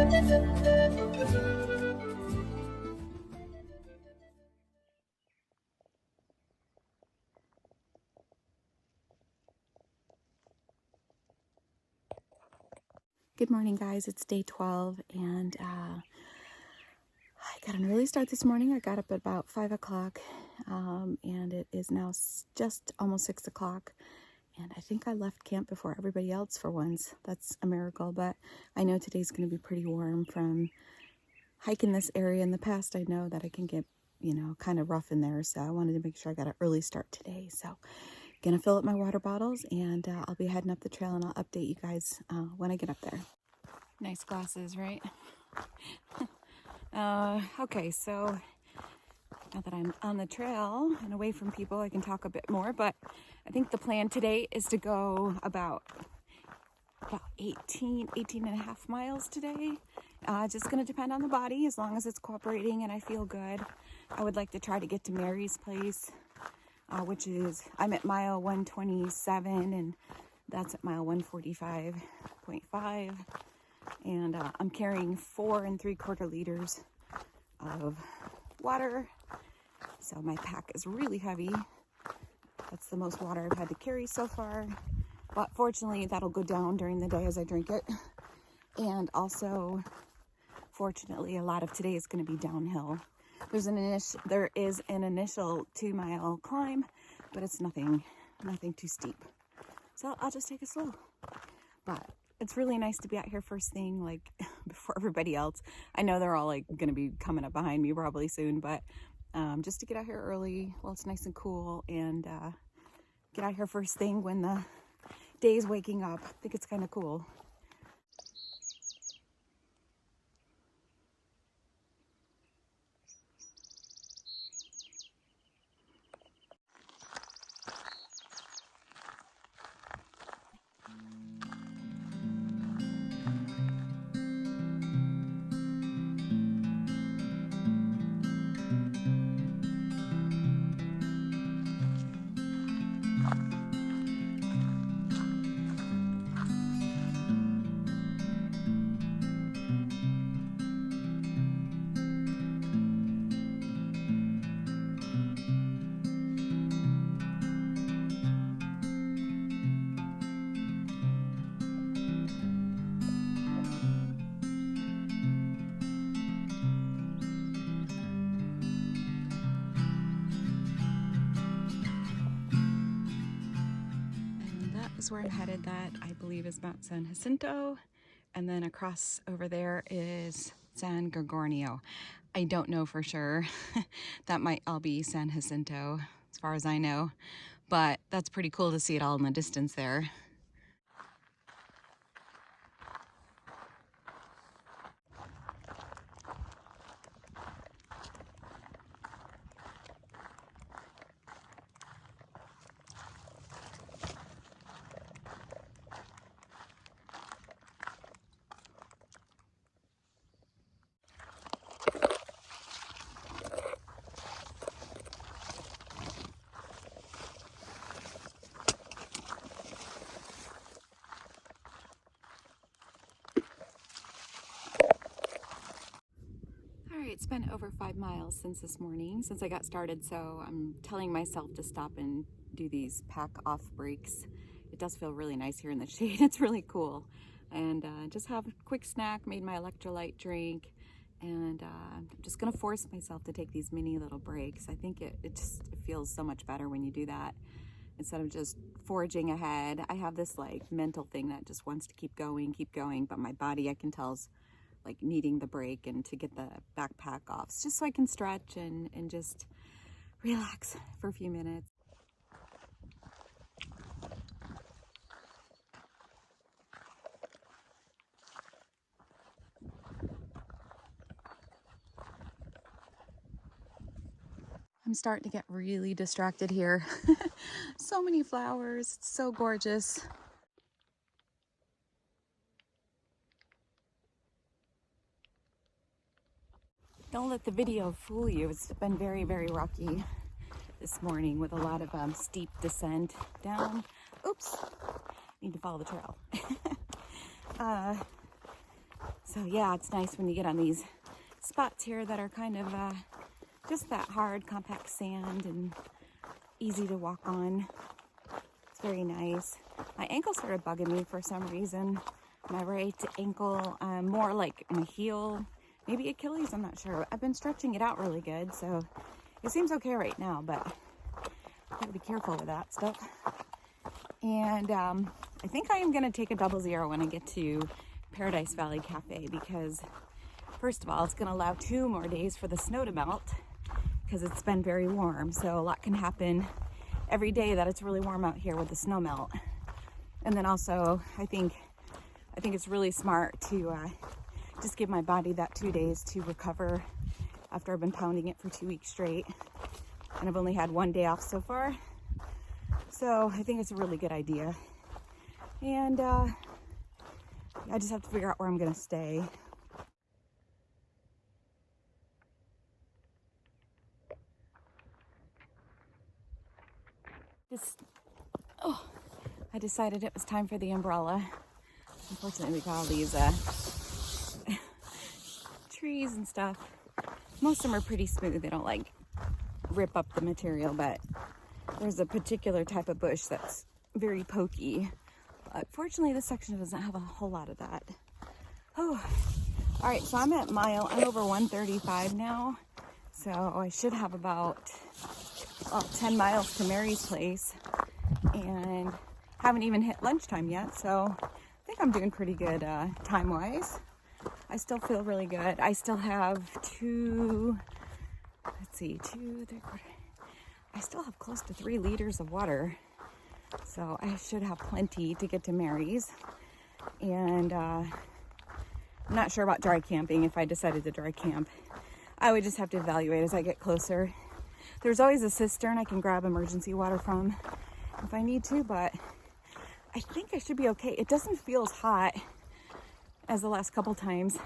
Good morning, guys. It's day 12, and I got an early start this morning. I got up at about 5 o'clock, and it is now just almost 6 o'clock. And I think I left camp before everybody else for once. That's a miracle, but I know today's going to be pretty warm from hiking this area. In the past, I know that I can get, kind of rough in there, so I wanted to make sure I got an early start today. So gonna fill up my water bottles, and I'll be heading up the trail, and I'll update you guys when I get up there. Nice glasses, right? Okay, so now that I'm on the trail and away from people, I can talk a bit more, but I think the plan today is to go about 18 and a half miles today. Just going to depend on the body, as long as it's cooperating and I feel good. I would like to try to get to Mary's place, which is, I'm at mile 127, and that's at mile 145.5. And I'm carrying 4 3/4 liters of water. So my pack is really heavy. That's the most water I've had to carry so far. But fortunately, that'll go down during the day as I drink it. And also, fortunately, a lot of today is going to be downhill. There is an initial 2-mile climb, but it's nothing too steep. So I'll just take it slow. But it's really nice to be out here first thing, like before everybody else. I know they're all like going to be coming up behind me probably soon, but just to get out here early while it's nice and cool, and get out here first thing when the day is waking up. I think it's kind of cool. Is where I'm headed. That I believe is Mount San Jacinto, and then across over there is San Gorgonio. I don't know for sure. That might all be San Jacinto as far as I know, but that's pretty cool to see it all in the distance there. It's been over 5 miles since this morning, since I got started, so I'm telling myself to stop and do these pack off breaks. It does feel really nice here in the shade. It's really cool. And just have a quick snack, made my electrolyte drink, and I'm just gonna force myself to take these mini little breaks. I think it feels so much better when you do that, instead of just forging ahead. I have this like mental thing that just wants to keep going, but my body, I can tell, is like needing the break and to get the backpack off, just so I can stretch and just relax for a few minutes. I'm starting to get really distracted here. So many flowers, it's so gorgeous. Don't let the video fool you. It's been very, very rocky this morning with a lot of steep descent down. Oops, need to follow the trail. So yeah, it's nice when you get on these spots here that are kind of just that hard, compact sand and easy to walk on. It's very nice. My ankle started bugging me for some reason. My right ankle, more like my heel, maybe Achilles, I'm not sure. I've been stretching it out really good, so it seems okay right now, but I gotta be careful with that stuff. And I think I am gonna take a 00 when I get to Paradise Valley Cafe, because first of all, it's gonna allow 2 more days for the snow to melt, because it's been very warm. So a lot can happen every day that it's really warm out here with the snow melt. And then also, I think it's really smart to just give my body that 2 days to recover after I've been pounding it for 2 weeks straight. And I've only had 1 day off so far. So I think it's a really good idea. And I just have to figure out where I'm gonna stay. I decided it was time for the umbrella. Unfortunately, we got all these trees and stuff. Most of them are pretty smooth. They don't like rip up the material, but there's a particular type of bush that's very pokey. But fortunately, this section doesn't have a whole lot of that. Oh, all right, so I'm over 135 now. So I should have about 10 miles to Mary's place, and haven't even hit lunchtime yet. So I think I'm doing pretty good time-wise. I still feel really good. I still have I still have close to 3 liters of water. So I should have plenty to get to Mary's. And I'm not sure about dry camping. If I decided to dry camp, I would just have to evaluate as I get closer. There's always a cistern I can grab emergency water from if I need to, but I think I should be okay. It doesn't feel as hot as the last couple times.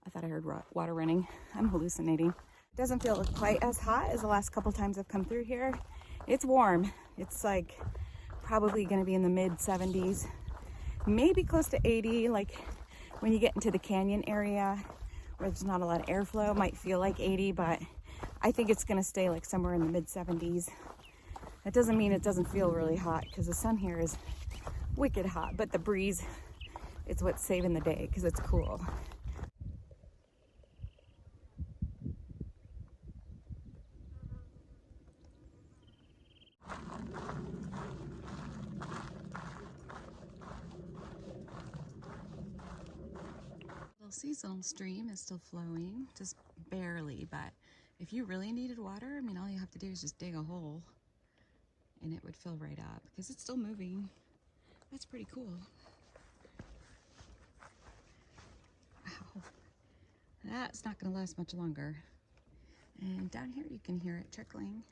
I thought I heard water running. I'm hallucinating. It doesn't feel quite as hot as the last couple times I've come through here. It's warm. It's like probably going to be in the mid 70s, maybe close to 80. Like when you get into the canyon area where there's not a lot of airflow, it might feel like 80, but I think it's going to stay like somewhere in the mid 70s. That doesn't mean it doesn't feel really hot, because the sun here is wicked hot, but the breeze is what's saving the day because it's cool. The seasonal stream is still flowing, just barely, but if you really needed water, I mean, all you have to do is just dig a hole and it would fill right up because it's still moving. That's pretty cool. Wow. That's not going to last much longer. And down here you can hear it trickling.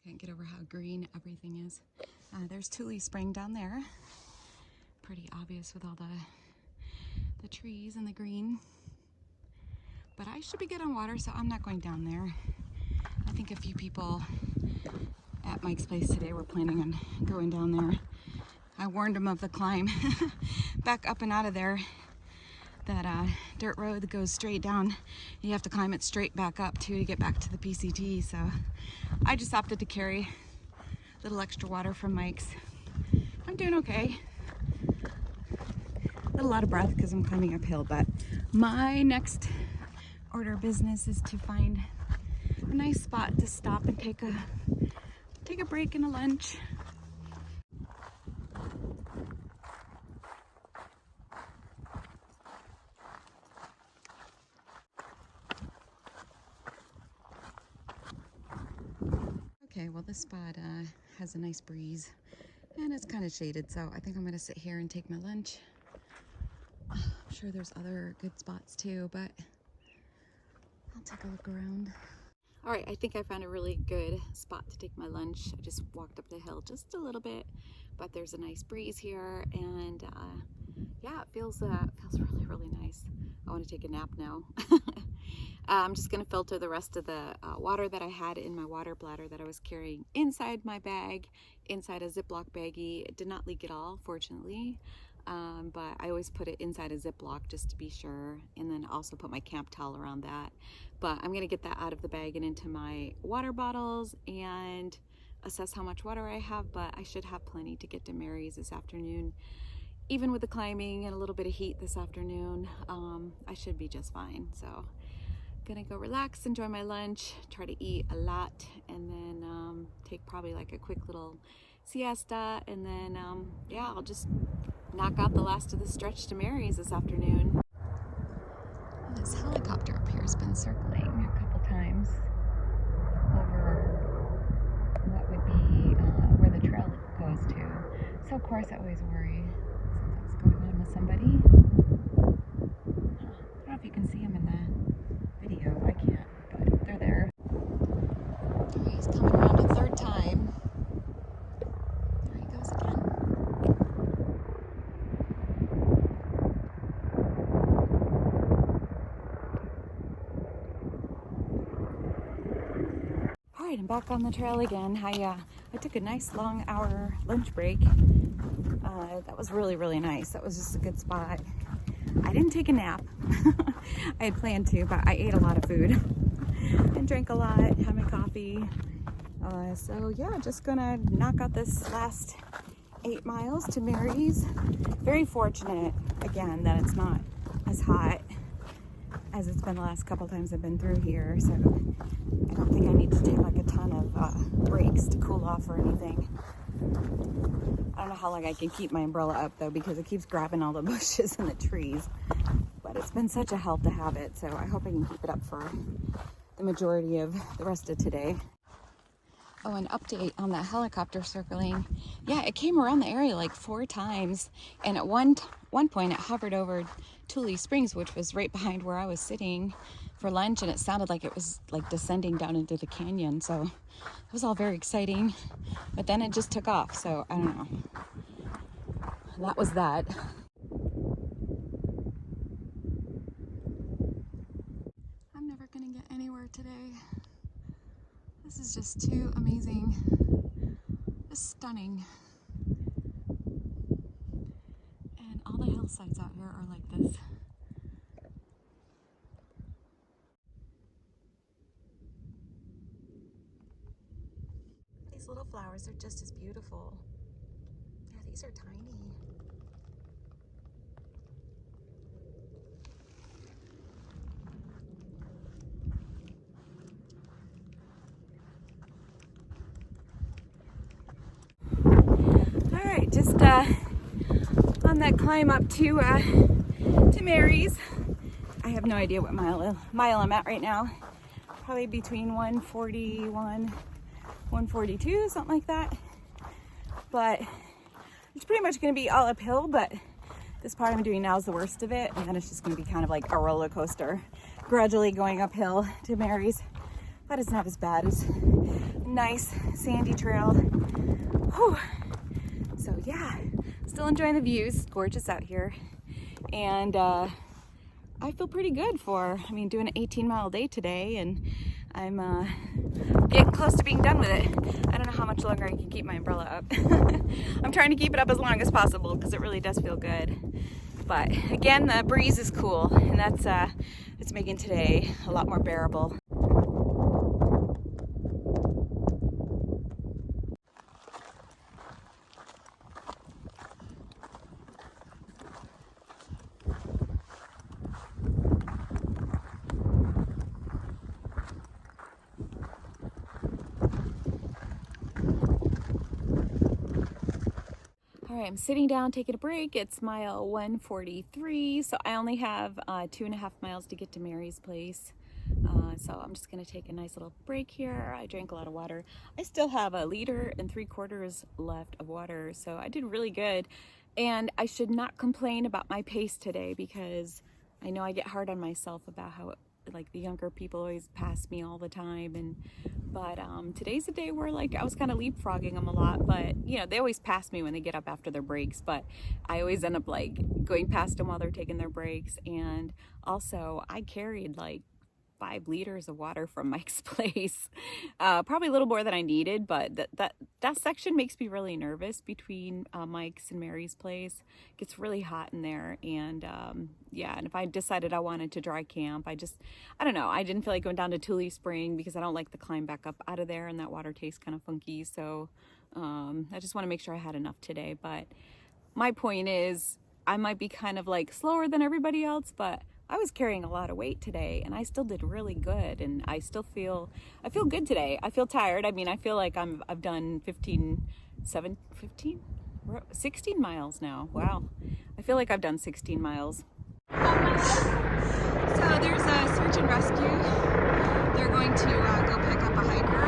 Can't get over how green everything is. There's Tule Spring down there. Pretty obvious with all the trees and the green. But I should be good on water, so I'm not going down there. I think a few people at Mike's place today were planning on going down there. I warned them of the climb back up and out of there. That dirt road that goes straight down, you have to climb it straight back up too to get back to the PCT. So I just opted to carry a little extra water from Mike's. I'm doing okay. A little out of breath because I'm climbing uphill, but my next order of business is to find a nice spot to stop and take a break and a lunch. Okay, well this spot has a nice breeze and it's kind of shaded, so I think I'm gonna sit here and take my lunch. I'm sure there's other good spots too, but I'll take a look around. All right, I think I found a really good spot to take my lunch. I just walked up the hill just a little bit, but there's a nice breeze here, and yeah, it feels really, really nice. I want to take a nap now. I'm just going to filter the rest of the water that I had in my water bladder that I was carrying inside my bag, inside a Ziploc baggie. It did not leak at all, fortunately, but I always put it inside a Ziploc just to be sure, and then also put my camp towel around that. But I'm going to get that out of the bag and into my water bottles and assess how much water I have, but I should have plenty to get to Mary's this afternoon. Even with the climbing and a little bit of heat this afternoon, I should be just fine. So gonna go relax, enjoy my lunch, try to eat a lot, and then take probably like a quick little siesta, and then yeah, I'll just knock out the last of the stretch to Mary's this afternoon. This helicopter up here has been circling a couple times over what would be where the trail goes to. So of course I always worry something's going on with somebody. I don't know if you can see him in the video. I can't, but they're there. Okay, he's coming around a third time. There he goes again. All right, I'm back on the trail again. I took a nice long hour lunch break. That was really, really nice. That was just a good spot. I didn't take a nap. I had planned to, but I ate a lot of food and drank a lot, had my coffee. So yeah, just gonna knock out this last 8 miles to Mary's. Very fortunate, again, that it's not as hot as it's been the last couple times I've been through here. So I don't think I need to take like a ton of breaks to cool off or anything. I don't know how long I can keep my umbrella up though, because it keeps grabbing all the bushes and the trees. But it's been such a help to have it, so I hope I can keep it up for the majority of the rest of today. Oh, an update on that helicopter circling. Yeah, it came around the area like 4 times, and at one point it hovered over Tule Springs, which was right behind where I was sitting for lunch, and it sounded like it was like descending down into the canyon. So it was all very exciting, but then it just took off. So I don't know. That was that. I'm never gonna get anywhere today. This is just too amazing. Just stunning. And all the hillsides out here are like this. These little flowers are just as beautiful. Yeah, these are tiny. All right, just on that climb up to Mary's. I have no idea what mile I'm at right now. Probably between 141, 142, something like that. But it's pretty much going to be all uphill, but this part I'm doing now is the worst of it, and then it's just going to be kind of like a roller coaster, gradually going uphill to Mary's. But it's not as bad as a nice sandy trail. Whew. So yeah, still enjoying the views. It's gorgeous out here, and I feel pretty good for, doing an 18-mile day today, and I'm getting close to being done with it. I don't know how much longer I can keep my umbrella up. I'm trying to keep it up as long as possible because it really does feel good. But again, the breeze is cool, and that's it's making today a lot more bearable. All right, I'm sitting down, taking a break. It's mile 143, so I only have 2.5 miles to get to Mary's place. So I'm just gonna take a nice little break here. I drank a lot of water. I still have 1.75 liters left of water, so I did really good. And I should not complain about my pace today, because I know I get hard on myself about how like the younger people always pass me all the time, but today's a day where like I was kind of leapfrogging them a lot. But you know, they always pass me when they get up after their breaks, but I always end up like going past them while they're taking their breaks. And also I carried like 5 liters of water from Mike's place. Probably a little more than I needed, but that section makes me really nervous between Mike's and Mary's place. It gets really hot in there, and yeah, and if I decided I wanted to dry camp, I don't know, I didn't feel like going down to Tule Spring because I don't like the climb back up out of there, and that water tastes kind of funky. So I just want to make sure I had enough today. But my point is, I might be kind of like slower than everybody else, but I was carrying a lot of weight today and I still did really good, and I feel good today. I feel tired. I mean, I feel like I've done 16 miles now. Wow. I feel like I've done 16 miles. So there's a search and rescue. They're going to go pick up a hiker.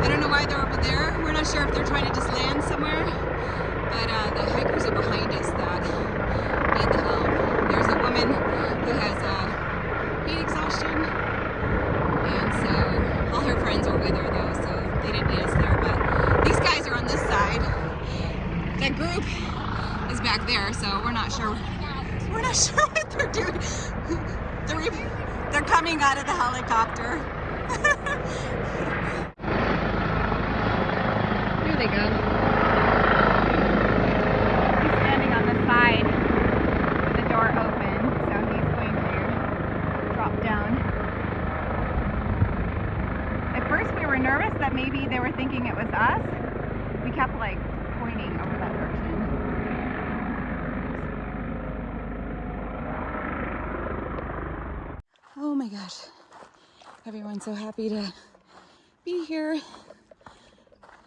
I don't know why they're over there. We're not sure if they're trying to just land somewhere, but the hikers are behind us that need the help. There's a woman who has heat exhaustion, and so all her friends are with her though, so they didn't need us there. But these guys are on this side. That group is back there, so we're not sure what they're doing. They're coming out of the helicopter. Here they go. He's standing on the side with the door open, so he's going to drop down. At first we were nervous that maybe they were thinking it was us. We kept like pointing over that direction. Oh my gosh. Everyone's so happy to be here.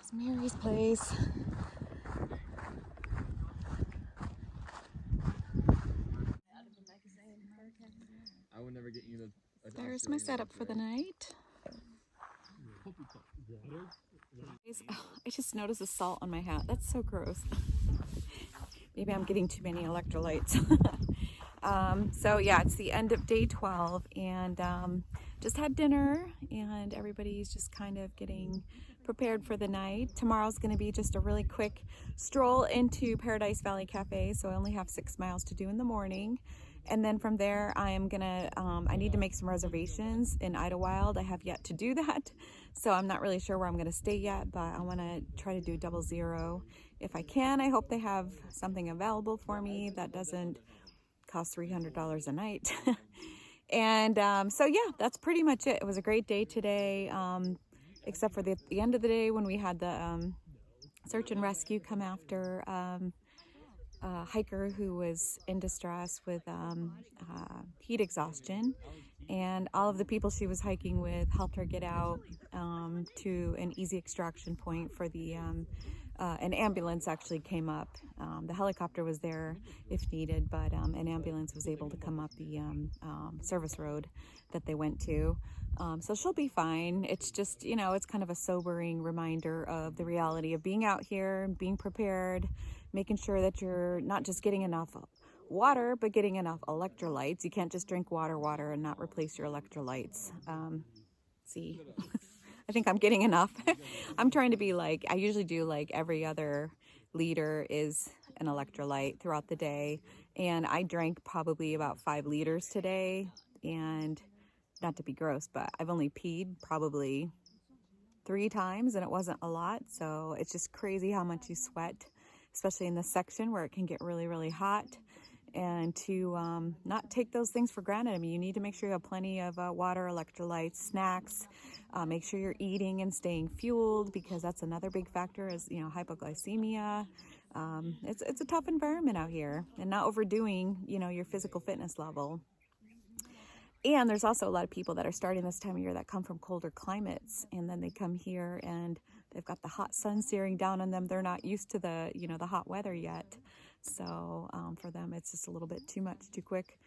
It's Mary's place. I would never get you There's my setup for the night. I just noticed the salt on my hat. That's so gross. Maybe I'm getting too many electrolytes. So yeah, it's the end of day 12, and just had dinner, and everybody's just kind of getting prepared for the night. Tomorrow's going to be just a really quick stroll into Paradise Valley Cafe, so I only have 6 miles to do in the morning. And then from there, I need to make some reservations in Idyllwild. I have yet to do that, so I'm not really sure where I'm going to stay yet, but I want to try to do 00 if I can. I hope they have something available for me that doesn't cost $300 a night. And so yeah, that's pretty much it. It was a great day today, except for the end of the day when we had the search and rescue come after a hiker who was in distress with heat exhaustion, and all of the people she was hiking with helped her get out to an easy extraction point for the an ambulance actually came up. The helicopter was there if needed, but an ambulance was able to come up the service road that they went to. So she'll be fine. It's just, you know, it's kind of a sobering reminder of the reality of being out here, being prepared, making sure that you're not just getting enough water, but getting enough electrolytes. You can't just drink water and not replace your electrolytes. See, I think I'm getting enough. I'm trying to be like, I usually do like every other liter is an electrolyte throughout the day. And I drank probably about 5 liters today, and not to be gross, but I've only peed probably 3 times, and it wasn't a lot. So it's just crazy how much you sweat, especially in this section where it can get really, really hot. And to not take those things for granted. I mean, you need to make sure you have plenty of water, electrolytes, snacks. Make sure you're eating and staying fueled, because that's another big factor is, you know, hypoglycemia. It's a tough environment out here, and not overdoing, you know, your physical fitness level. And there's also a lot of people that are starting this time of year that come from colder climates, and then they come here and they've got the hot sun searing down on them. They're not used to the, you know, the hot weather yet. So for them, it's just a little bit too much, too quick.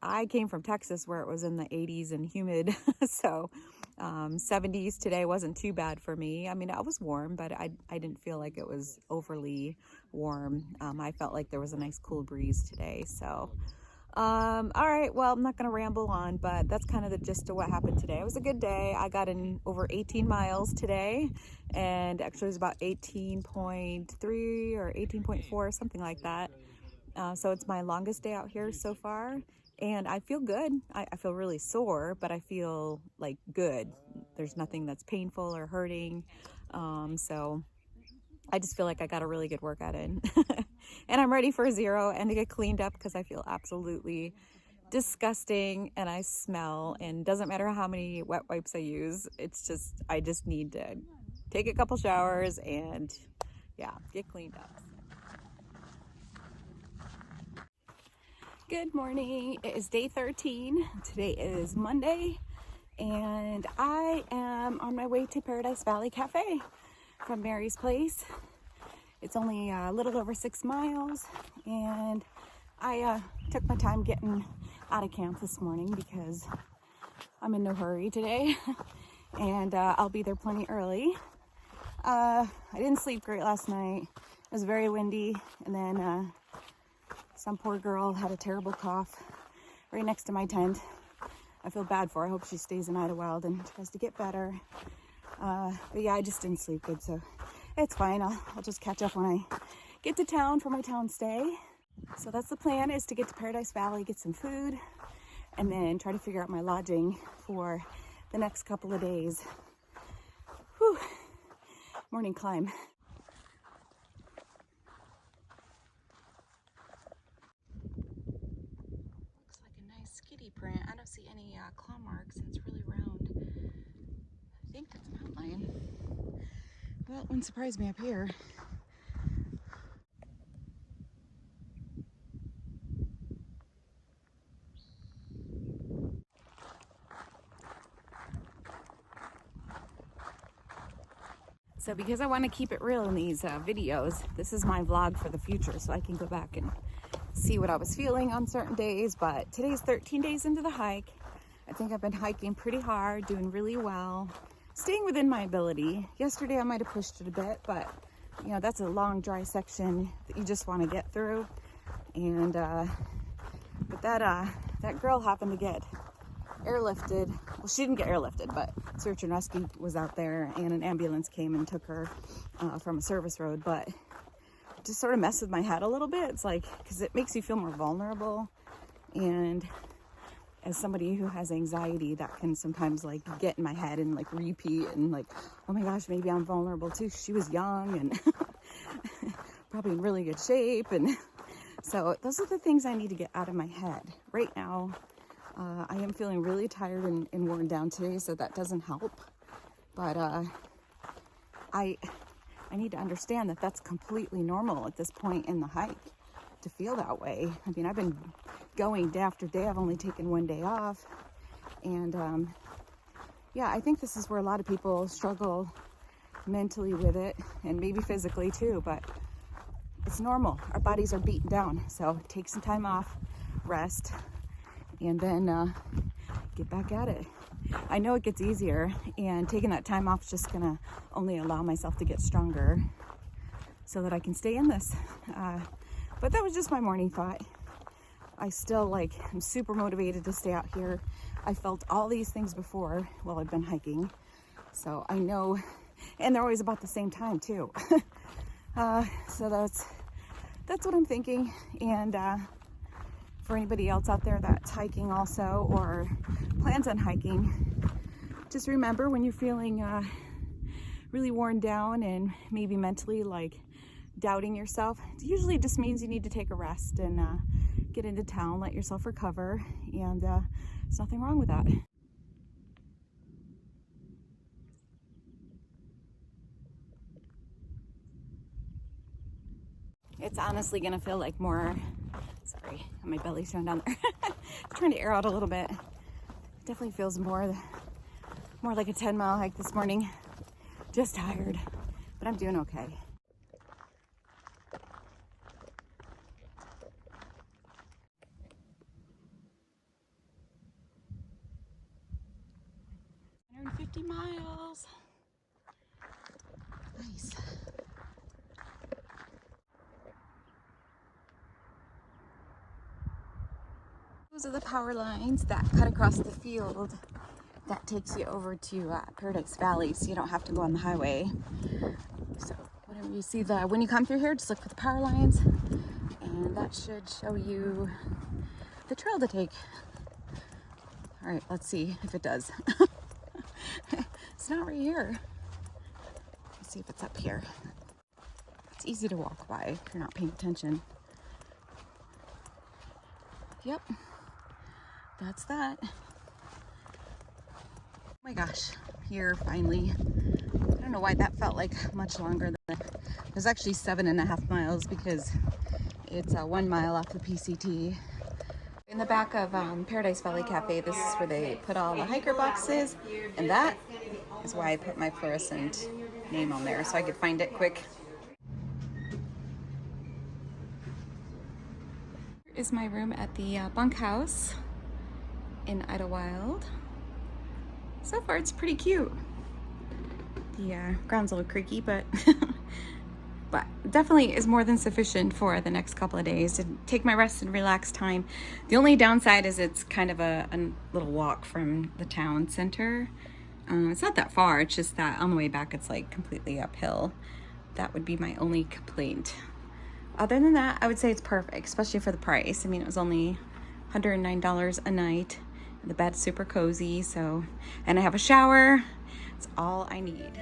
I came from Texas where it was in the 80s and humid, so 70s today wasn't too bad for me. I mean, it was warm, but I didn't feel like it was overly warm. I felt like there was a nice cool breeze today. So, all right, well, I'm not going to ramble on, but that's kind of the gist of what happened today. It was a good day. I got in over 18 miles today, and actually it was about 18.3 or 18.4, something like that. So it's my longest day out here so far, and I feel good. I feel really sore, but I feel like good. There's nothing that's painful or hurting. So I just feel like I got a really good workout in. And I'm ready for 0 and to get cleaned up because I feel absolutely disgusting and I smell, and doesn't matter how many wet wipes I use. It's just, I just need to take a couple showers and yeah, get cleaned up. Good morning. It is day 13. Today is Monday, and I am on my way to Paradise Valley Cafe from Mary's place. It's only a little over 6 miles, and I took my time getting out of camp this morning because I'm in no hurry today, and I'll be there plenty early. I didn't sleep great last night. It was very windy, and then some poor girl had a terrible cough right next to my tent. I feel bad for her. I hope she stays in Idyllwild and tries to get better. But yeah, I just didn't sleep good, so it's fine. I'll just catch up when I get to town for my town stay. So that's the plan, is to get to Paradise Valley, get some food, and then try to figure out my lodging for the next couple of days. Whew. Morning climb. Kitty print. I don't see any claw marks, and it's really round. I think that's a mountain lion. Well, it wouldn't surprise me up here. So because I want to keep it real in these videos, this is my vlog for the future, so I can go back and see what I was feeling on certain days. But today's 13 days into the hike. I think I've been hiking pretty hard, doing really well, staying within my ability. Yesterday I might have pushed it a bit, but you know, that's a long dry section that you just want to get through. And but that girl happened to get airlifted. Well, she didn't get airlifted, but search and rescue was out there, and an ambulance came and took her from a service road. But it just sort of messed with my head a little bit. It's like, because it makes you feel more vulnerable, and as somebody who has anxiety, that can sometimes like get in my head and like repeat, and like, oh my gosh, maybe I'm vulnerable too. She was young and probably in really good shape, and so those are the things I need to get out of my head right now. I am feeling really tired and worn down today, so that doesn't help. But I need to understand that that's completely normal at this point in the hike to feel that way. I mean, I've been going day after day. I've only taken 1 day off. And yeah, I think this is where a lot of people struggle mentally with it, and maybe physically too, but it's normal. Our bodies are beaten down. So take some time off, rest, and then get back at it. I know it gets easier, and taking that time off is just gonna only allow myself to get stronger so that I can stay in this. But that was just my morning thought. I still I'm super motivated to stay out here. I felt all these things before while I've been hiking, so I know, and they're always about the same time too. So that's what I'm thinking. And for anybody else out there that's hiking also, or plans on hiking, just remember, when you're feeling really worn down and maybe mentally doubting yourself, it usually just means you need to take a rest and get into town, let yourself recover, and there's nothing wrong with that. It's honestly gonna feel like more, sorry, my belly's down there. Trying to air out a little bit. It definitely feels more like a 10-mile hike this morning. Just tired, but I'm doing okay. 50 miles. Nice. Those are the power lines that cut across the field. That takes you over to Paradise Valley, so you don't have to go on the highway. So whenever you see when you come through here, just look for the power lines, and that should show you the trail to take. All right, let's see if it does. It's not right here. Let's see if it's up here. It's easy to walk by if you're not paying attention. Yep, that's that. Oh my gosh, here finally. I don't know why that felt like much longer than it was. Actually 7.5 miles because it's 1 mile off the PCT. In the back of Paradise Valley Cafe, this is where they put all the hiker boxes, and that is why I put my fluorescent name on there so I could find it quick. Here is my room at the bunkhouse in Idyllwild. So far it's pretty cute. The ground's a little creaky, but but definitely is more than sufficient for the next couple of days to take my rest and relax time. The only downside is it's kind of a little walk from the town center. It's not that far, it's just that on the way back it's like completely uphill. That would be my only complaint. Other than that, I would say it's perfect, especially for the price. I mean, it was only $109 a night. The bed's super cozy, so, and I have a shower. It's all I need.